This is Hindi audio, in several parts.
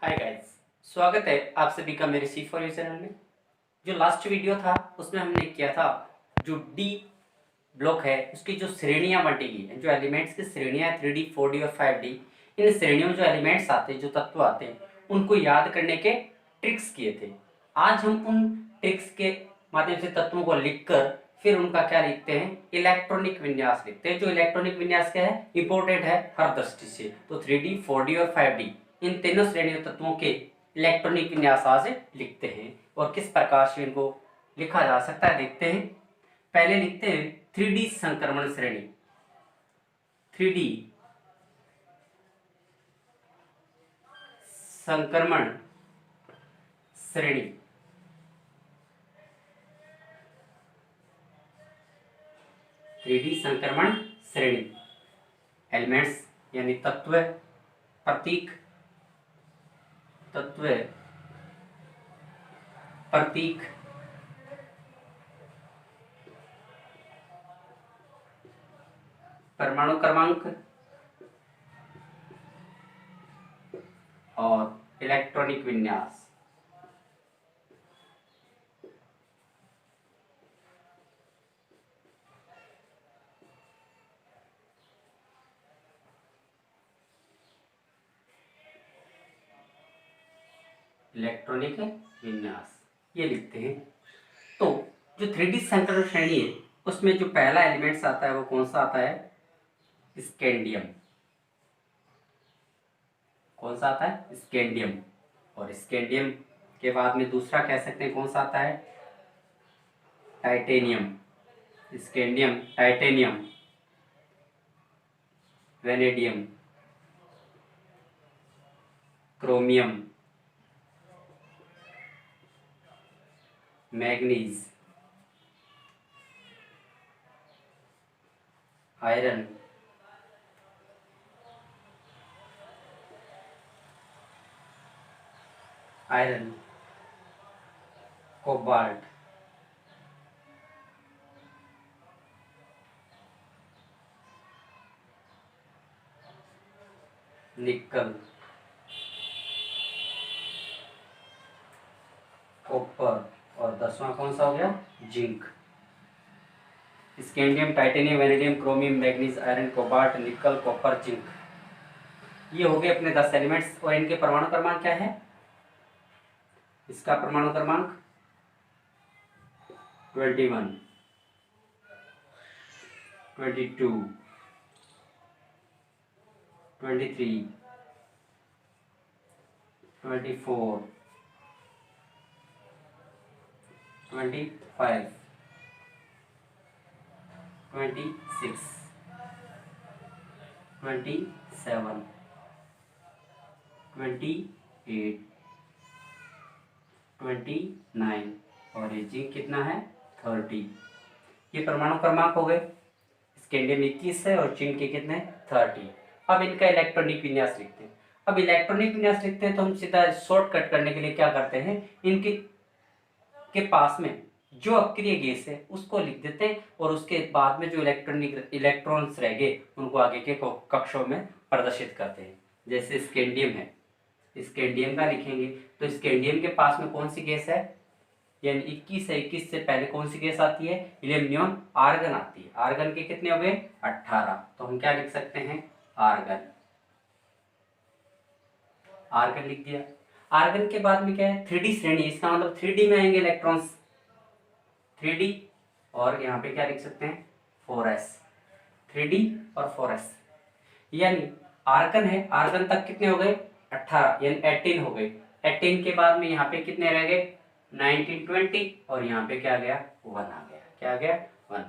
हाय गाइस, स्वागत है आप सभी का मेरे सी फॉर यू चैनल में। जो लास्ट वीडियो था उसमें हमने किया था जो डी ब्लॉक है उसकी जो श्रेणियां बांटी गई है, जो एलिमेंट्स की श्रेणियां 3D 4D और 5D। इन श्रेणियों में जो एलिमेंट्स आते हैं, जो तत्व आते हैं, उनको याद करने के ट्रिक्स किए थे। आज हम उन ट्रिक्स के माध्यम से तत्वों को लिखकर फिर उनका क्या लिखते हैं, इलेक्ट्रॉनिक विन्यास लिखते हैं। जो इलेक्ट्रॉनिक विन्यास क्या है, इंपॉर्टेंट है हर दृष्टि से। तो 3D 4D और 5D इन तीनों श्रेणियों तत्वों के इलेक्ट्रॉनिक विन्यास आज लिखते हैं और किस प्रकार से इनको लिखा जा सकता है देखते हैं। पहले लिखते हैं 3D संक्रमण श्रेणी। 3D संक्रमण श्रेणी। थ्री डी संक्रमण श्रेणी एलिमेंट्स यानी तत्व, प्रतीक, तत्व, प्रतीक, परमाणु क्रमांक और इलेक्ट्रॉनिक विन्यास। इलेक्ट्रॉनिक विन्यास ये लिखते हैं। तो जो 3D संक्रमण श्रेणी है उसमें जो पहला एलिमेंट्स आता है वो कौन सा आता है, स्कैंडियम। कौन सा आता है, स्कैंडियम। और स्कैंडियम के बाद में दूसरा कह सकते हैं कौन सा आता है, titanium. Scandium, titanium, vanadium, chromium, manganese, iron, iron, cobalt, निकल, कॉपर और 10वां कौन सा हो गया, zinc. Scandium, titanium, vanadium, chromium, manganese, iron, cobalt, निकल, कॉपर, जिंक। ये हो गए अपने 10 एलिमेंट्स। और इनके परमाणु क्रमांक क्या है, इसका परमाणु क्रमांक 21, 22, 23, 24, 25, 26, 27, 28, 29 और ये जिंक कितना है, 30। ये परमाणु क्रमांक हो गए। स्कैंडियम 21 है और जिंक के कितने, 30। अब इनका इलेक्ट्रॉनिक विन्यास लिखते हैं। अब इलेक्ट्रॉनिक विन्यास लिखते हैं तो हम सीधा शॉर्टकट करने के लिए क्या करते हैं, इनके पास में जो अक्रिय गैस है उसको लिख देते हैं और उसके बाद में जो इलेक्ट्रॉन्स रह गए उनको आगे के कक्षों में प्रदर्शित करते हैं। जैसे स्कैंडियम है, स्कैंडियम का लिखेंगे तो स्कैंडियम के पास में कौन सी गैस है, यानी 21 है। 21 से पहले कौन सी गैस आती है, हीलियम नियॉन आर्गन आती है। आर्गन के कितने हो गए, 18। तो हम क्या लिख सकते हैं, आर्गन। आर्गन लिख दिया। आर्गन के बाद में क्या है, 3D श्रेणी, इसका मतलब 3D में आएंगे इलेक्ट्रॉन्स, 3D। और यहाँ पे क्या लिख सकते हैं, 4s। 3D और 4s यानी आर्गन है, आर्गन तक कितने हो गए, 18 यानी 18 हो गए। 18 के बाद में यहाँ पे कितने रह गए, 19, 20 और यहाँ पे क्या गया, 1 आ गया। क्या आ गया, 1।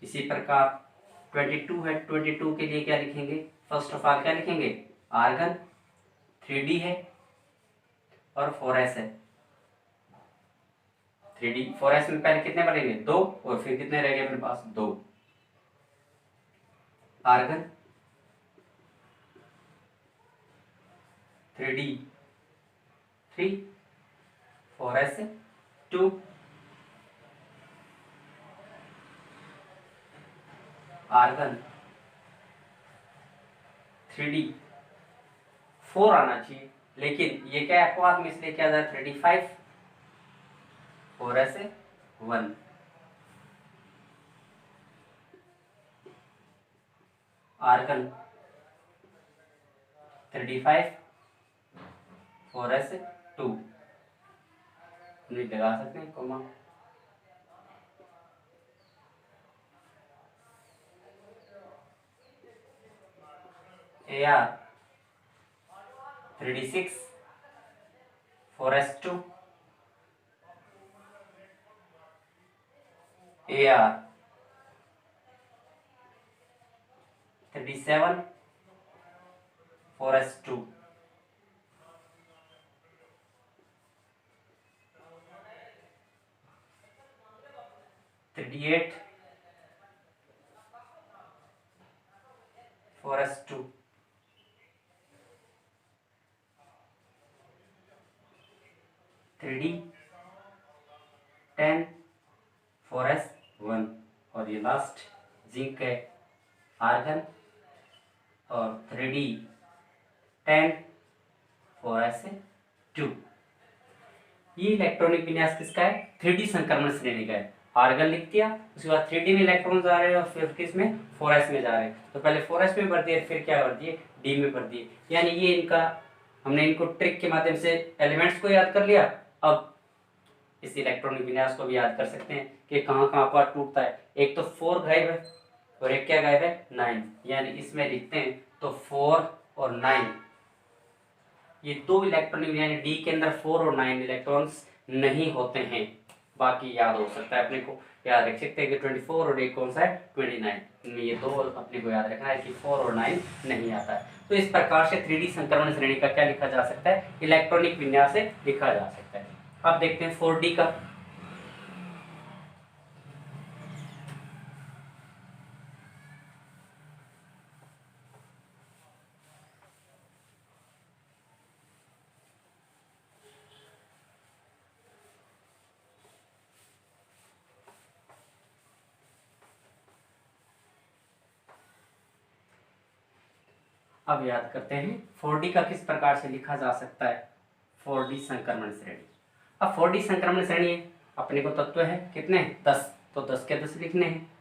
इसी प्रकार 22 है, 22 के लिए क्या लिखेंगे, फर्स्ट ऑफ ऑल क्या लिखेंगे, आर्गन, 3D है और 4s है। 3D 4s में पहले कितने बनेंगे, 2 और फिर कितने रह गए अपने पास, 2। Argon 3D 3, 4s 2, argon 3D 4 आना चाहिए लेकिन ये क्या है अपवाद में, इसलिए क्या जाए 35 4s1। आर्गन 35 4s2 लगा सकते हैं coma. AR 36 4s2 AR 37 4s2 38 4s2 3D 10 4s1। और ये लास्ट जिंक है आर्गन और 3D 10 4s2। ये इलेक्ट्रॉनिक विन्यास किसका है? 3D संक्रमण श्रेणी का है। आर्गन लिख दिया, उसके बाद 3D में इलेक्ट्रॉन जा रहे हैं और फिर किस में 4s में जा रहे हैं। तो पहले 4s में भर दिए, फिर क्या भर दिए D में भर दिए। यानी ये इनका हमने इनको ट्रिक के माध्यम से एलिमेंट्स को याद कर लिया। अब इस इलेक्ट्रॉनिक विन्यास को भी याद कर सकते हैं कि कहाँ कहाँ पर टूटता है। एक तो 4 गायब है और एक क्या गायब है 9, यानी इसमें लिखते हैं तो 4 और 9 ये दो इलेक्ट्रॉनिक यानी डी के अंदर 4 और 9 इलेक्ट्रॉन्स नहीं होते हैं। बाकी याद हो सकता है, अपने को याद रख सकते हैं कि 24 और एक कौन सा है 29। इनमें ये दो अपने को याद रखना है कि 4 और 9 नहीं आता है। तो इस प्रकार से 3D संक्रमण श्रेणी का क्या लिखा जा सकता है? इलेक्ट्रॉनिक विन्यास से लिखा जा सकता है। अब देखते हैं 4D का। अब याद करते हैं 4D का किस प्रकार से लिखा जा सकता है। 4D संक्रमण श्रेणी। अब 4D संक्रमण श्रेणी है, अपने को तत्व है कितने 10, तो 10 के 10 लिखने हैं।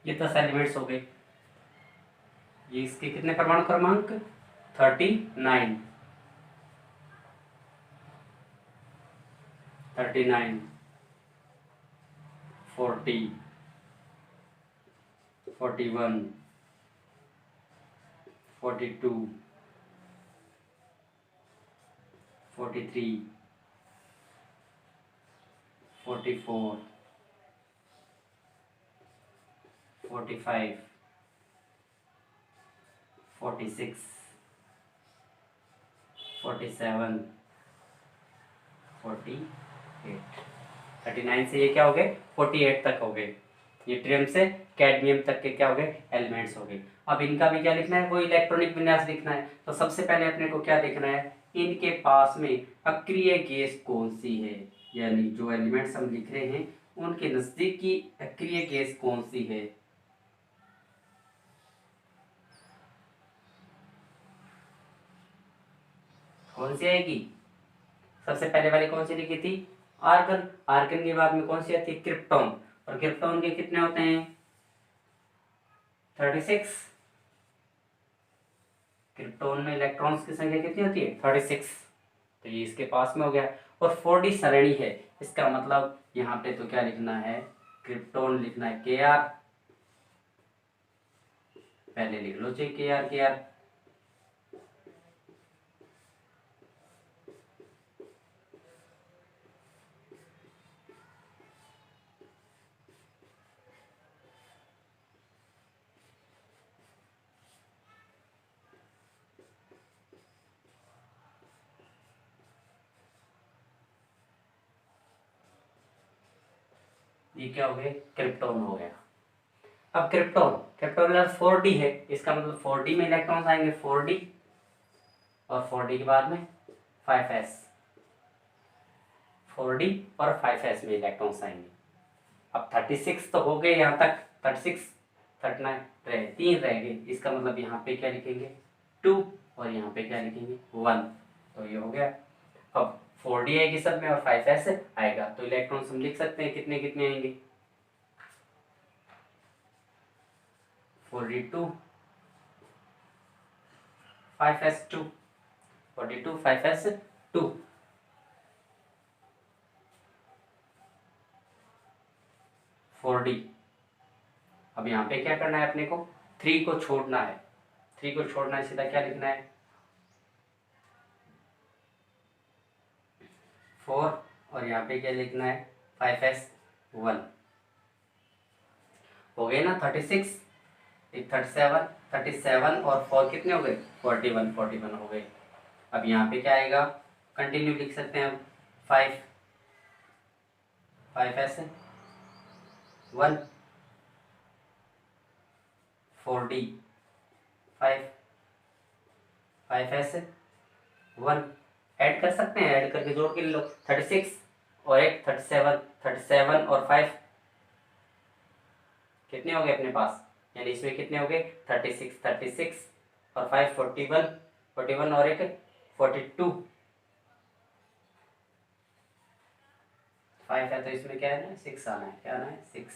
ये 10 एलिमेंट्स हो गए। ये इसके कितने परमाणु क्रमांक 39 39 40 41 42 43 44 45 46 47 48। 39 से ये क्या हो गए 48 तक हो गए। ये ट्रियम से कैडमियम तक के क्या हो गए एलिमेंट्स हो गए। अब इनका भी क्या लिखना है, वो इलेक्ट्रॉनिक विन्यास लिखना है। तो सबसे पहले अपने को क्या देखना है, इनके पास में अक्रिय गैस कौन सी है, यानी जो एलिमेंट्स हम लिख रहे हैं उनके नजदीक की अक्रिय गैस कौन सी है। कौन सी आएगी? सबसे पहले वाली कौन सी लिखी थी आर्गन। आर्गन के बाद में कौन सी आती है क्रिप्टॉन। और क्रिप्टॉन के कितने होते हैं 36। क्रिप्टॉन में इलेक्ट्रॉन्स की संख्या कितनी होती है 36। तो ये इसके पास में हो गया। और 4D सरणी है, इसका मतलब यहाँ पे तो क्या लिखना है क्रिप्टॉन लिखना है Kr। पहले लिख लो चाहिए Kr। ये क्या हो गया, क्रिप्टॉन हो गया। अब क्रिप्टॉन, क्रिप्टोन 4d है, इसका मतलब 4d में इलेक्ट्रॉन्स आएंगे, 4d और 4d के बाद में 5s, 4d और 5s में इलेक्ट्रॉन्स आएंगे। अब 36 तो हो गए यहाँ तक, 36 39 रहे, 3 रह गए, इसका मतलब यहाँ पे क्या लिखेंगे 2 और यहाँ पे क्या लिखेंगे 1, तो ये हो गया। अब 4d आएगी सब में और 5s आएगा, तो इलेक्ट्रॉन्स हम लिख सकते हैं कितने कितने आएंगे, 42 5s2, 42 5s2। Four D. अब यहाँ पे क्या करना है अपने को, 3 को छोड़ना है, 3 को छोड़ना है, सीधा क्या लिखना है 4 और यहाँ पे क्या लिखना है 5s1। हो गए ना 36, 37, 37 और 4 कितने हो गए 41, 41 हो गए। अब यहाँ पे क्या आएगा, कंटिन्यू लिख सकते हैं, 5 5s1, 4d 5 5s1, ऐड कर सकते हैं, ऐड करके जोड़ के ले लो, 36 और एक 37, 37 और 5 कितने हो गए अपने पास, यानी इसमें कितने हो गए 36, 36 और 5 41, 41 और एक 42, 5 है तो इसमें क्या है ना 6 आना है, क्या आना है 6,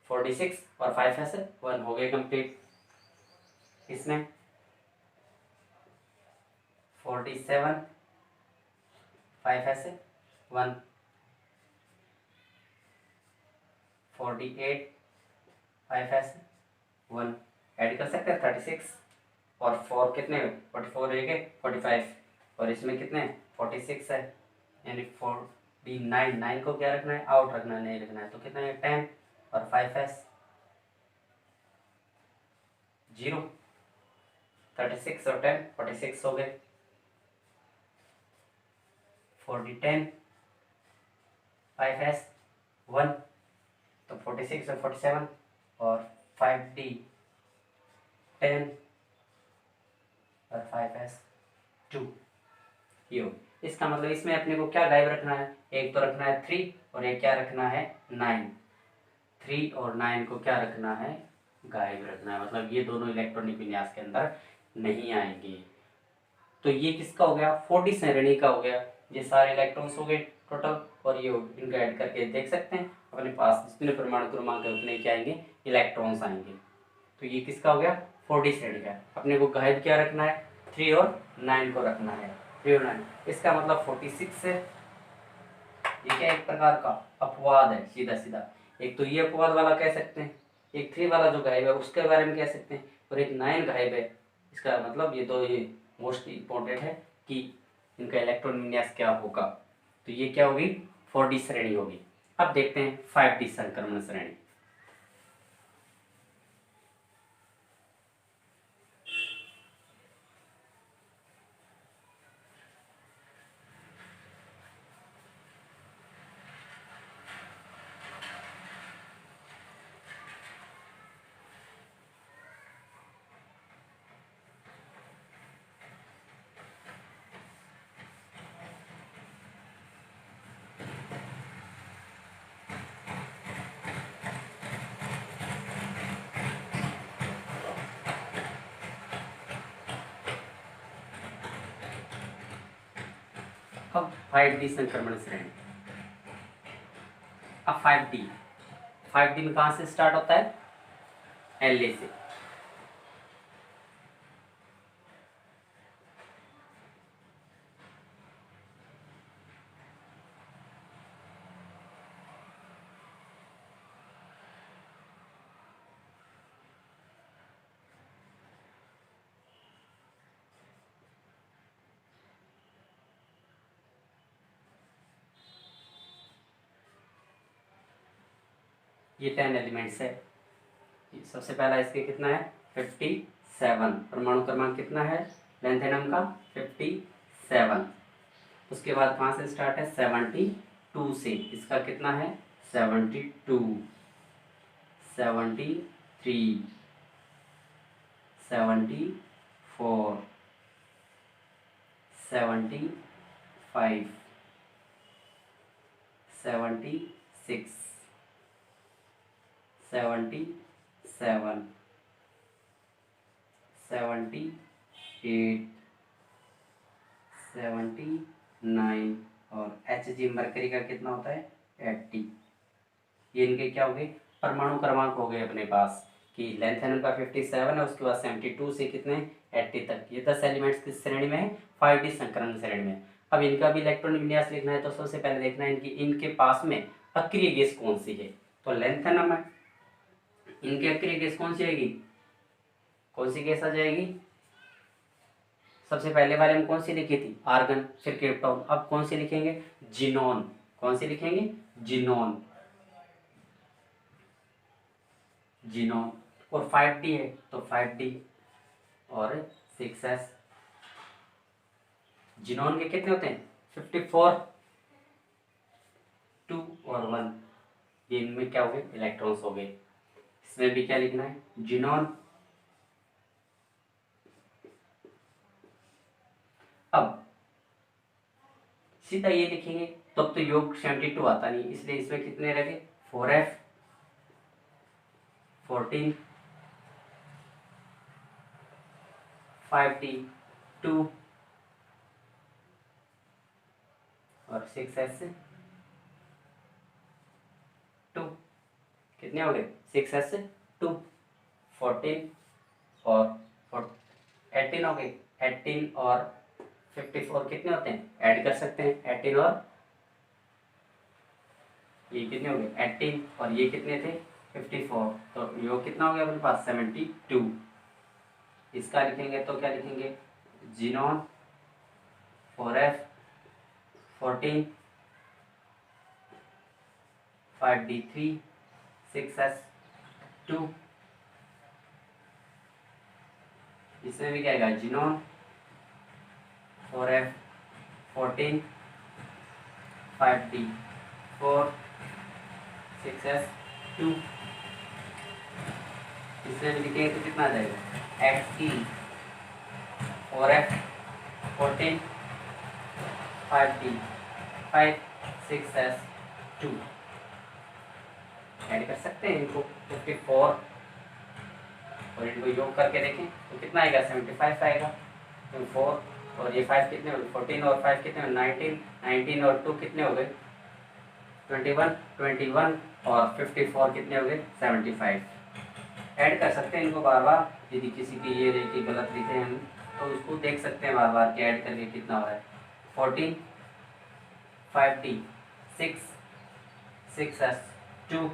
46 और 5 है 1 हो गए कंप्लीट। इसमें 47 5 है 1, 48 5 है 1, ऐड कर सकते हैं 36 और 4 कितने 44 है 45 और इसमें कितने 46 है, यानी 49, 9 को क्या रखना है आउट रखना है, नहीं रखना है, तो कितना है 10 और 5s 0, 36 और 10 46 हो गए, 40 10 5s 1, तो 46 और 47 और 5d 10 और 5s 2, ये हो। इसका मतलब इसमें अपने को क्या गायब रखना है, एक तो रखना है 3 और एक क्या रखना है 9, 3 और 9 को क्या रखना है गायब रखना है, मतलब ये दोनों इलेक्ट्रॉनिक विन्यास के अंदर नहीं आएंगे। तो ये किसका हो गया 4d श्रेणी का हो गया, ये सारे इलेक्ट्रॉन्स हो गए टोटल, और ये इनका ऐड करके देख सकते हैं अपने पास जितने परमाणु क्रमांक है उतने क्या आएंगे इलेक्ट्रॉन्स आएंगे। तो ये किसका हो गया 4d श्रेणी का। अपने को गायब क्या रखना है 3 और 9 को रखना है, 3 और 9, इसका मतलब 46 है। ये क्या एक प्रकार का अपवाद है सीधा सीधा, एक तो ये अपवाद वाला कह सकते हैं, एक 3 वाला जो गायब है उसके बारे में कह सकते हैं, और एक 9 गायब है, इसका मतलब ये तो ये मोस्ट इम्पोर्टेंट है कि इनका इलेक्ट्रॉन विन्यास क्या होगा। तो ये क्या होगी 4d श्रेणी होगी। अब देखते हैं 5d संक्रमण श्रेणी। अब 5d संक्रमण श्रेणी। अब 5d, 5d में कहाँ से स्टार्ट होता है La से, ये 10 एलिमेंट्स है। सबसे पहला इसके कितना है 57, परमाणु क्रमांक कितना है लेंथेनम का 57, उसके बाद कहाँ से स्टार्ट है, 72 से। इसका कितना है, 72, 73, 74, 75, 76, 77, 78, 79 और Hg मरकरी का कितना होता है, 80। ये इनके क्या हो गए, परमाणु क्रमांक हो गए अपने पास कि लेंथ है उनका 57 है, उसके बाद 72 से कितने 80 तक। ये 10 एलिमेंट्स किस श्रेणी में है, 5D संकरण श्रेणी में। अब इनका भी इलेक्ट्रॉनिक विन्यास लिखना है तो सबसे पहले देखना है इनके पास में अक्रिय गैस कौन सी है। तो लेंथेनम है, इनके अक्रिय गैस कौन सी आएगी, कौन सी गैस आ जाएगी, सबसे पहले वाले में कौन सी लिखी थी, आर्गन, फिर क्रिप्टॉन। अब कौन सी लिखेंगे, जिनोन। कौन सी लिखेंगे, जिनोन, जिनोन। और 5D है तो 5D और 6s। जिनोन के कितने होते हैं, 54, 2 और 1। ये इनमें क्या हो गए, इलेक्ट्रॉन्स हो गए। इसमें भी क्या लिखना है, जिनोन। अब सीधा ये लिखेंगे तो योग 72 आता नहीं, इसलिए इसमें कितने रहे, 4f, 14, 5d, 2 और 6s, 2। कितने हो गए, 6s 2, 14 और 18 हो गए। 18 और 54 कितने होते हैं, ऐड कर सकते हैं। 18 और ये कितने हो गए, 18 और ये कितने थे, 54। तो योग कितना हो गया अपने पास, 72। इसका लिखेंगे तो क्या लिखेंगे, जिनोन 4f, 14, 5d3, 6s 2। इसमें भी क्या आएगा, जिनोन 4f, 14, 5d4, 6s 2। इसमें भी लिखेंगे तो कितना आ जाएगा, xe 4f, 14, 5d 5, 6s 2। Add कर सकते हैं इनको, 54 और इनको योग करके देखें तो कितना आएगा, 75 आएगा। तो 4 और ये 5 कितने हो गए, 14 और 5 कितने हो, 19, 19 और 2 कितने हो गए, 21, 21 और 54 कितने हो गए, 75। ऐड कर सकते हैं इनको बार बार, यदि किसी की ये रही कि गलत लिखे हम तो उसको देख सकते हैं बार बार कि ऐड करके कितना हो रहा है। 14, 5d 6, 6s 2,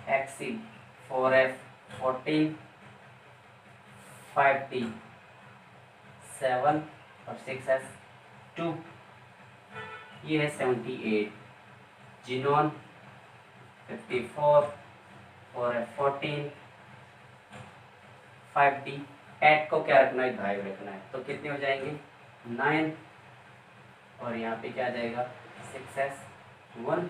xe 4f, 14, 5d 7 और 6s 2। ये है 78। Xenon 54, 4f 14, 5d। एट को क्या रखना है, गायब रखना है। तो कितने हो जाएंगे, 9 और यहाँ पे क्या आ जाएगा, 6s 1।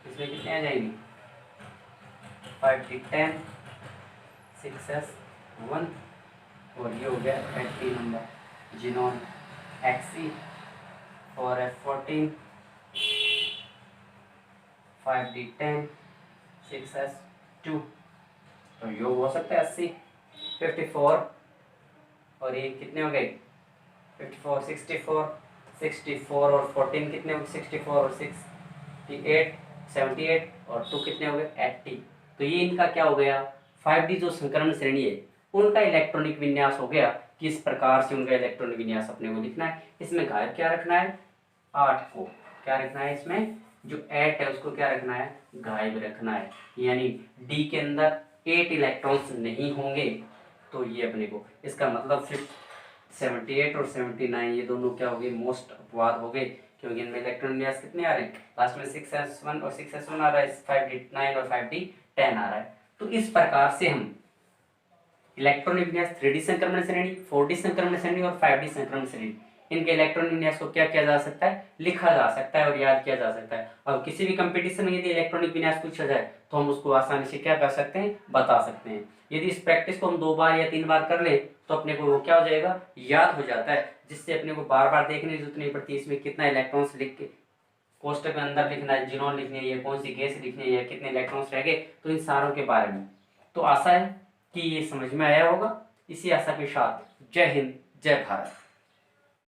इसमें कितने आ जाएंगे, 5d 10, 6s 1 और ये हो गया 80 number. Xenon xe 4f 14, 5d 10, 6s 2। तो योग हो सकता है 80, 54 और ये कितने हो गए, 54, 64, 64 और 14 कितने हो गए, 64 और 68, 78 और 2 कितने हो गए, 80। तो ये इनका क्या हो गया, 5D जो संकरण श्रेणी है उनका इलेक्ट्रॉनिक विन्यास हो गया। किस प्रकार से उनका इलेक्ट्रॉनिक विन्यास अपने को लिखना है। इसमें गायब क्या रखना है, 8 को क्या रखना है, इसमें जो 8 है उसको क्या रखना है, गायब रखना है। यानी डी के अंदर 8 इलेक्ट्रॉन्स नहीं होंगे तो ये अपने को इसका मतलब फिर 78 और 79 ये दोनों क्या हो गए, मोस्ट अपवाद हो गए, क्योंकि इनमें इलेक्ट्रॉन विन्यास कितने आ रहे हैं, लास्ट में 6s1 और 6s1 आ रहा है, 5d9 और 5d10 आ रहा है। तो इस प्रकार से हम इलेक्ट्रॉन विन्यास 3D संक्रमण श्रेणी, 4D संक्रमण श्रेणी और 5D संक्रमण श्रेणी, इनके इलेक्ट्रॉन विन्यास को क्या किया जा सकता है, लिखा जा सकता है और याद किया जा सकता है। और किसी भी कंपटीशन में यदि इलेक्ट्रॉनिक विन्यास पूछा जाए तो हम उसको आसानी से क्या कर सकते हैं, बता सकते हैं। यदि इस प्रैक्टिस को हम 2 बार या 3 बार कर ले तो अपने को वो क्या हो जाएगा, याद हो जाता है, जिससे अपने को बार बार देखने की जरूरत नहीं पड़ती इसमें कितना इलेक्ट्रॉन्स लिख के कोष्टक में अंदर लिखना है, जिनोन लिखनी है, कौन सी गैस लिखनी है, कितने इलेक्ट्रॉन्स रह गए, तो इन सारों के बारे में। तो आशा है कि ये समझ में आया होगा। इसी आशा के साथ जय हिंद, जय भारत।